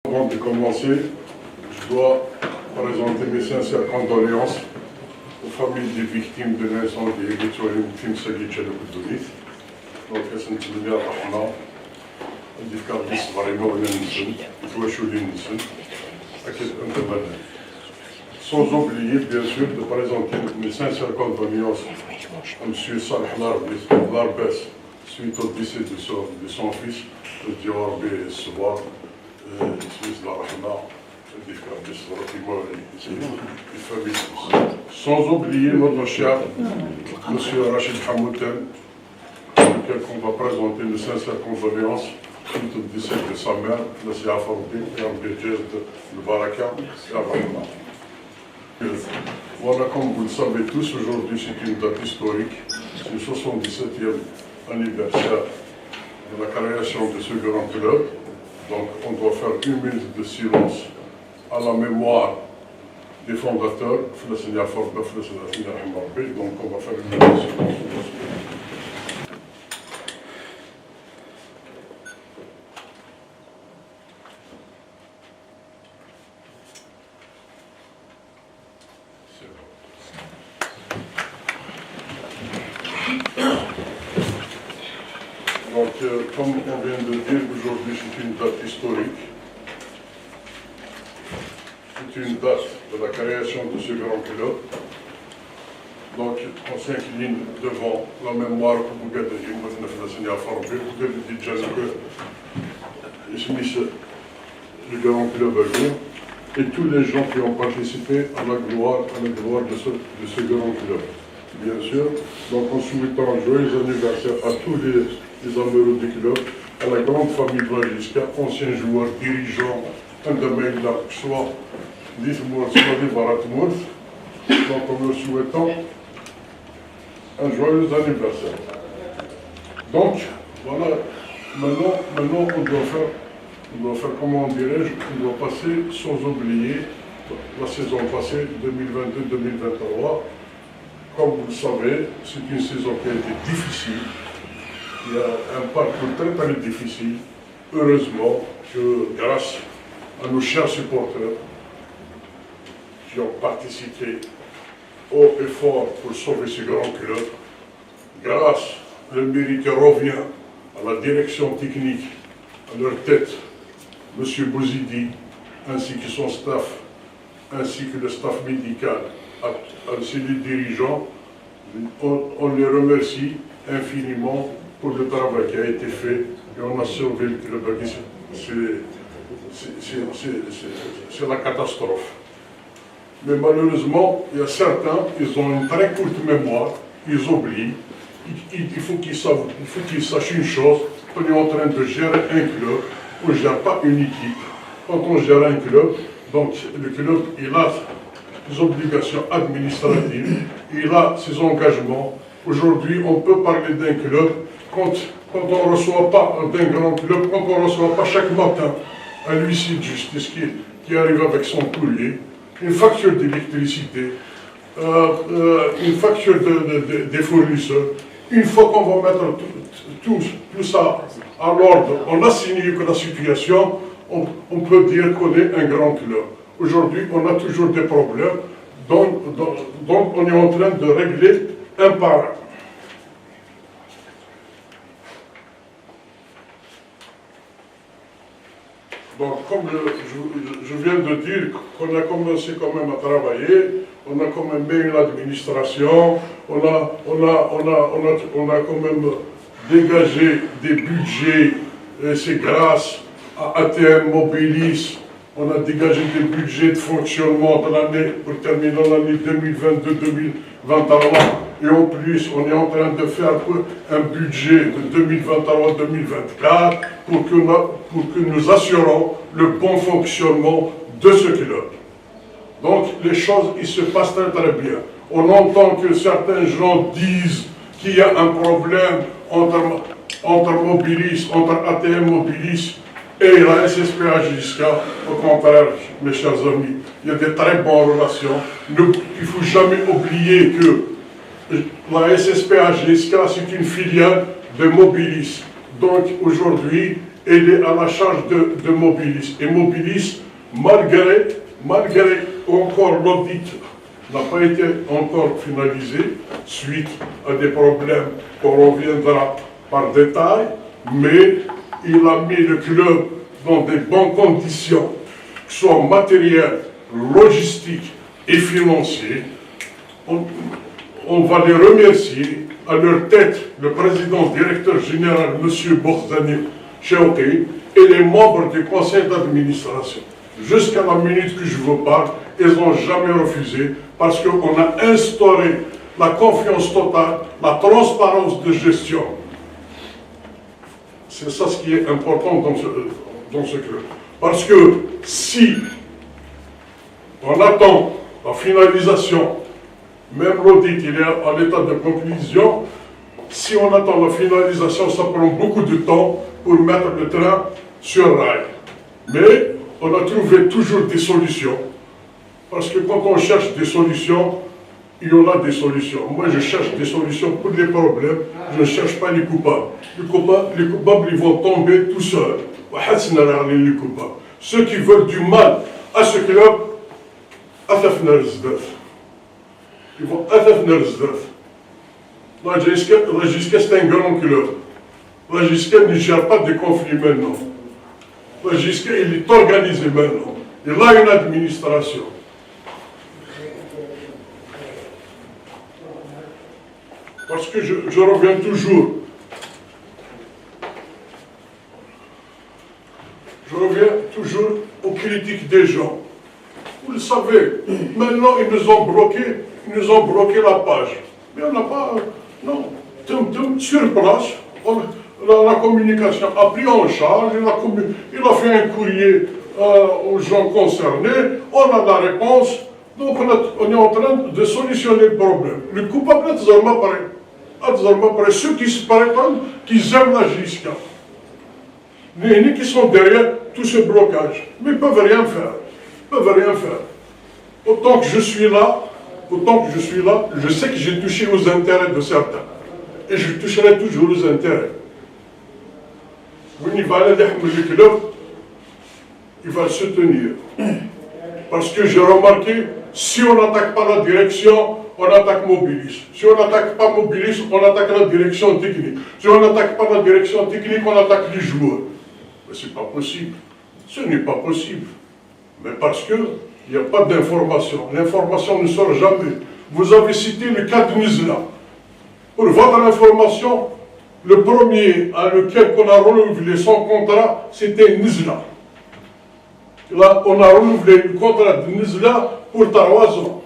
Avant de commencer, je dois présenter mes sincères condoléances aux familles des victimes de l'incendie qui ont été tuées donc, sans oublier, bien sûr, de présenter mes sincères condoléances à M. Salih Larbès suite au décès de son fils, le Dior B. Sobar. Sans oublier notre cher M. Rachid Hamouten, auquel on va présenter une sincère condoléance suite au décès de sa mère, Nassia Faroudi, et en bêtise de Baraka et Abrahama. Voilà, comme vous le savez tous, aujourd'hui c'est une date historique, c'est le 77e anniversaire de la création de ce grand club. Donc on doit faire une minute de silence à la mémoire des fondateurs, donc on va faire une minute de silence. Donc, comme on vient de dire, aujourd'hui c'est une date historique. C'est une date de la création de ce grand club. Donc, on s'incline devant la mémoire que vous avez dit, le grand club et tous les gens qui ont participé à la gloire de ce grand club. Bien sûr, donc en souhaitant un joyeux anniversaire à tous les amoureux du club, à la grande famille Vlagiska, anciens joueurs, dirigeants, un de mes soit d'Ismour, soit des Baratmour. Donc en leur souhaitant un joyeux anniversaire. Donc, voilà, maintenant on doit faire, comment dirais-je, on doit passer sans oublier la saison passée, 2022-2023. Comme vous le savez, c'est une saison qui a été difficile. Il y a un parcours très difficile. Heureusement que grâce à nos chers supporters qui ont participé haut et fort pour sauver ce grand club, grâce, le mérite revient à la direction technique, à leur tête, M. Bouzidi, ainsi que son staff, ainsi que le staff médical, ainsi les dirigeants, on les remercie infiniment pour le travail qui a été fait et on a sauvé le club. C'est la catastrophe. Mais malheureusement, il y a certains, ils ont une très courte mémoire, ils oublient. Il faut qu'ils sachent une chose, on est en train de gérer un club, on ne gère pas une équipe. Quand on gère un club, donc le club, il a des obligations administratives, il a ses engagements. Aujourd'hui, on peut parler d'un club quand on ne reçoit pas d'un grand club, quand on ne reçoit pas chaque matin un huissier de justice qui arrive avec son courrier, une facture d'électricité, une facture des fournisseurs. Une fois qu'on va mettre tout ça à l'ordre, on a signé que la situation, on peut dire qu'on est un grand club. Aujourd'hui, on a toujours des problèmes, donc on est en train de régler un par un. Donc, comme je viens de dire, qu'on a commencé quand même à travailler, on a quand même mis l'administration, on a quand même dégagé des budgets, et c'est grâce à ATM Mobilis. On a dégagé des budgets de fonctionnement de l'année pour terminer l'année 2022-2023. Et en plus, on est en train de faire un budget de 2023-2024 pour que nous assurons le bon fonctionnement de ce club. Donc, les choses, ils se passent très bien. On entend que certains gens disent qu'il y a un problème entre Mobilis, entre ATM Mobilis et la SSPA jusqu'à, au contraire, mes chers amis, il y a de très bonnes relations. Il ne faut jamais oublier que la SSPA GSK, c'est une filiale de Mobilis. Donc aujourd'hui, elle est à la charge de Mobilis. Et Mobilis, malgré encore l'audit n'a pas été encore finalisé, suite à des problèmes qu'on reviendra par détail, mais il a mis le club dans des bonnes conditions, que ce soit matérielles, logistiques et financières. On va les remercier. À leur tête, le président directeur général, M. Borzani Cheoki, et les membres du conseil d'administration. Jusqu'à la minute que je vous parle, ils n'ont jamais refusé parce qu'on a instauré la confiance totale, la transparence de gestion. C'est ça ce qui est important dans ce club. Parce que si on attend la finalisation, même l'audit il est à l'état de conclusion, si on attend la finalisation, ça prend beaucoup de temps pour mettre le train sur rail. Mais on a trouvé toujours des solutions. Parce que quand on cherche des solutions, il y en a des solutions. Moi, je cherche des solutions pour les problèmes. Je ne cherche pas les coupables. Les coupables, ils vont tomber tout seuls. Les coupables. Ceux qui veulent du mal à ce club, ils vont la JSK, c'est un grand club. La JSK ne gère pas de conflits maintenant. La JSK, il est organisé maintenant. Il a une administration. Parce que je reviens toujours. Je reviens toujours aux critiques des gens. Vous le savez, maintenant ils nous ont bloqué la page. Mais on n'a pas, non, sur place, la communication a pris en charge, il a fait un courrier aux gens concernés, on a la réponse, donc on est en train de solutionner le problème. Le coupable est désormais pareil. Ceux qui se prétendent qu'ils aiment la JSK, les qui sont derrière tout ce blocage, mais ils ne peuvent rien faire. Autant que je suis là, je sais que j'ai touché aux intérêts de certains. Et je toucherai toujours aux intérêts. Le club, il va se tenir. Parce que j'ai remarqué, si on n'attaque pas la direction, on attaque Mobilis. Si on n'attaque pas Mobilis, on attaque la direction technique. Si on n'attaque pas la direction technique, on attaque les joueurs. Mais ce n'est pas possible. Ce n'est pas possible. Mais parce qu'il n'y a pas d'information. L'information ne sort jamais. Vous avez cité le cas de Nizla. Pour votre information, le premier à lequel on a renouvelé son contrat, c'était Nizla. Là, on a renouvelé le contrat de Nizla pour 3 ans.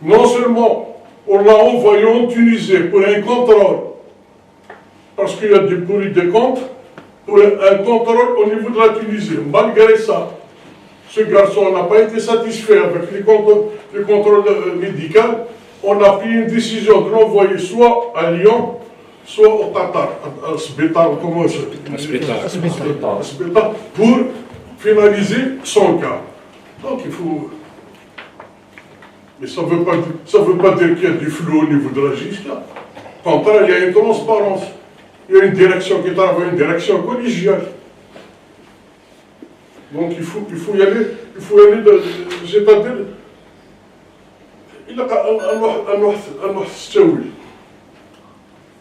Non seulement on l'a envoyé en Tunisie pour un contrôle, parce qu'il y a des pourris de comptes, pour un contrôle au niveau de la Tunisie. Malgré ça, ce garçon n'a pas été satisfait avec les contrôles médicaux. On a pris une décision de l'envoyer soit à Lyon, soit au Qatar, à Sbetar, comment ça s'appelle, pour finaliser son cas. Donc il faut... Mais ça ne veut pas dire qu'il y a du flou au niveau de la JSK. Au contraire, il y a une transparence. Il y a une direction qui travaille, une direction collégiale. Donc il faut y aller, c'est-à-dire,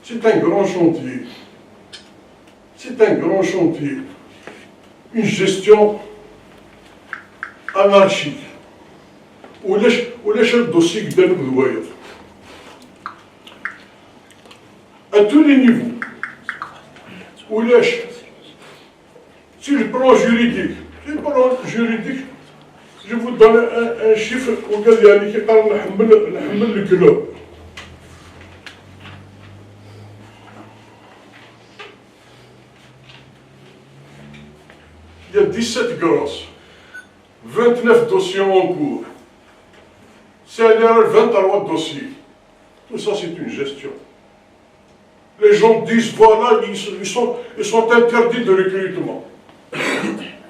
c'est un grand chantier. C'est un grand chantier. Une gestion anarchique. ولاش الدوسي قدام الولايات à tous les niveaux. ولاش sur le plan juridique. Sur le plan juridique, je vous donne un chiffre وقال يعني كي قال نحمل الكلاب. Il y a 17 grosses, 29 dossiers en cours. CNR, 23 dossiers. Tout ça, c'est une gestion. Les gens disent, voilà, ils sont interdits de recrutement.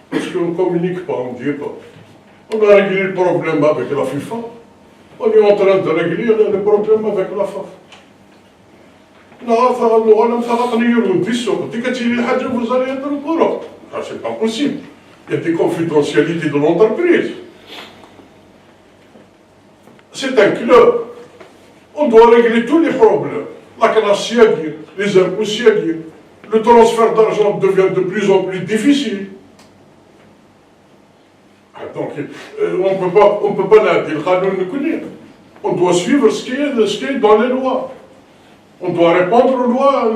Parce qu'on ne communique pas, on ne dit pas. On a réglé le problème avec la FIFA. On est en train de régler le problème avec la FAF. vous allez être au courant. Ah, c'est pas possible. Il y a des confidentialités de l'entreprise. C'est un club. On doit régler tous les problèmes. La classe les impôts, le transfert d'argent devient de plus en plus difficile. Donc, on ne peut pas l'aider. On doit suivre ce qui est dans les lois. On doit répondre aux lois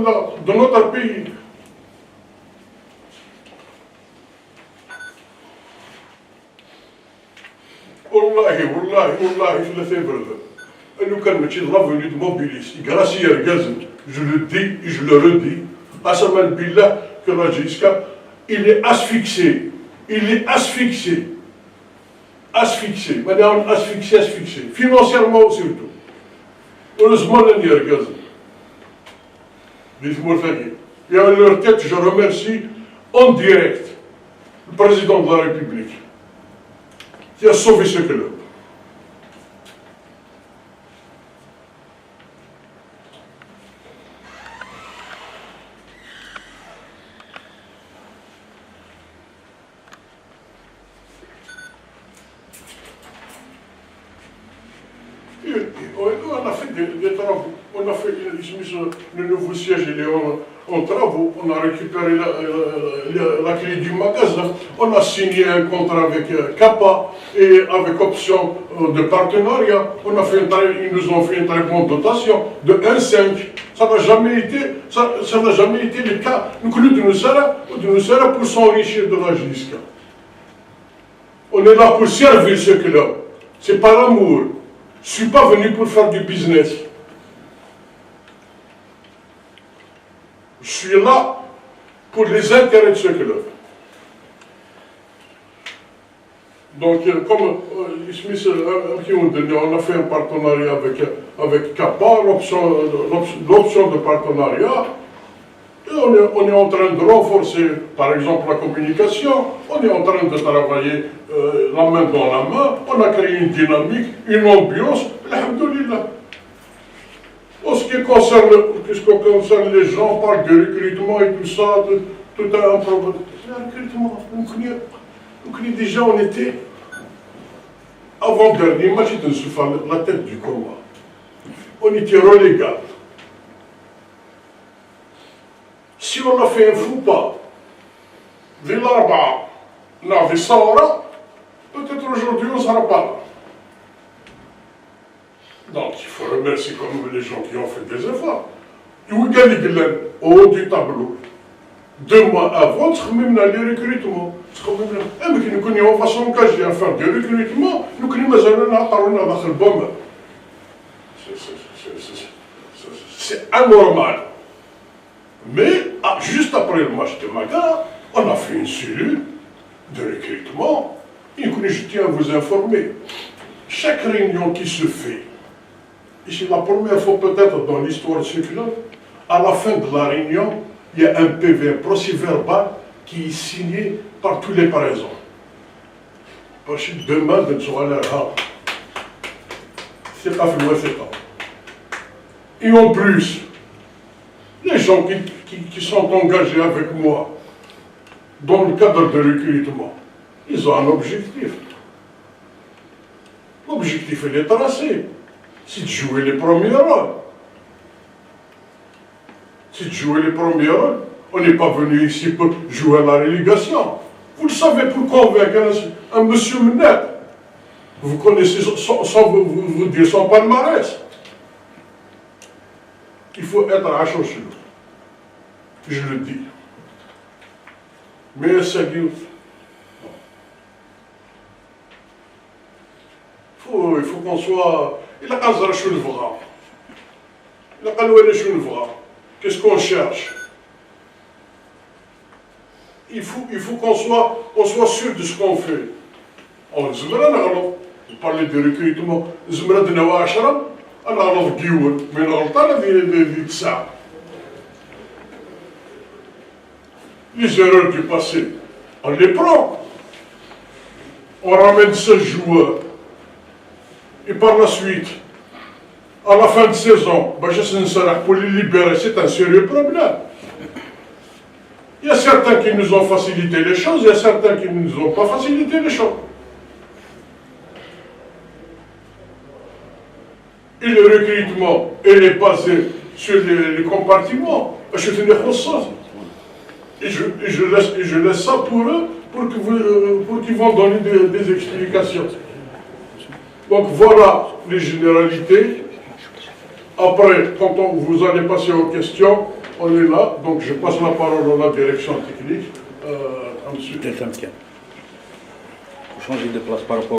de notre pays. Wallahi, je le fais, brother. Nous, quand nous sommes revenus de mobilistes, grâce à Yergazin, je le dis et je le redis, Assaman Billah, que la Jiska, il est asphyxié. Il est asphyxié. Asphyxié. Madame, asphyxié. Financièrement surtout. Heureusement, il y a Yergazin. Et à leur tête, je remercie en direct le président de la République qui a sauvé ce club. On a fait des travaux. On a fait le nouveau siège, il est en travaux. On a récupéré la clé du magasin. On a signé un contrat avec Kappa et avec option de partenariat. Ils nous ont fait une très bonne dotation de 1,5. Ça n'a jamais été le cas. Nous sommes pour s'enrichir de la JISCA. On est là pour servir ce club. C'est par amour. Je ne suis pas venu pour faire du business. Je suis là pour les intérêts de ce club. Donc, comme Smith on a fait un partenariat avec Kappa, l'option de partenariat, et on est en train de renforcer, par exemple, la communication, on est en train de travailler la main dans la main, on a créé une dynamique, une ambiance, alhamdoulilah. En ce qui concerne les gens, on parle de recrutement et tout ça, tout un problème. Le recrutement, on connaît déjà, on était avant-dernier match de Soufa, la tête du combat. On était relégable. Si on a fait un fou pas, Villarba, Navissaura, peut-être aujourd'hui on ne sera pas là. Donc il faut remercier quand même les gens qui ont fait des efforts. Et vous gagnez au haut du tableau. 2 mois avant, nous avons les recrutements. Mais on va s'engager à faire des recrutements, nous avons une bombe. C'est anormal. Mais juste après le match de Maga, on a fait une cellule de recrutement. Et je tiens à vous informer, chaque réunion qui se fait, et c'est la première fois peut-être dans l'histoire de ce club, à la fin de la réunion, il y a un PV, un procès-verbal, qui est signé par tous les présents. Parce que demain, de c'est pas fait, c'est pas. Et en plus, les gens qui sont engagés avec moi dans le cadre de recrutement, ils ont un objectif. L'objectif, il est tracé. C'est de jouer les premiers rôles. C'est de jouer les premiers rôles. On n'est pas venu ici pour jouer à la relégation. Vous le savez, pour convaincre un monsieur Menet, vous connaissez sans vous dire son palmarès. Il faut être à chaud sur lui. Je le dis. Mais c'est Dieu. Il faut qu'on soit. Il a qu'à se le voir. Il a qu'à le voir. Qu'est-ce qu'on cherche? Il faut qu'on soit sûr de ce qu'on fait. On parle de recrutement. Zmra de Nawashara, on a l'offre Gioul, mais on a le temps les erreurs du passé, on les prend. On ramène 16 joueurs. Et par la suite, à la fin de saison, pour les libérer, c'est un sérieux problème. Il y a certains qui nous ont facilité les choses, il y a certains qui ne nous ont pas facilité les choses. Et le recrutement, il est basé sur les compartiments. Je fais des choses. Et je laisse ça pour eux, pour qu'ils vont donner des explications. Donc voilà les généralités. Après, quand vous allez passer aux questions, on est là. Donc je passe la parole à la direction technique. Quelqu'un qui a changé de place par rapport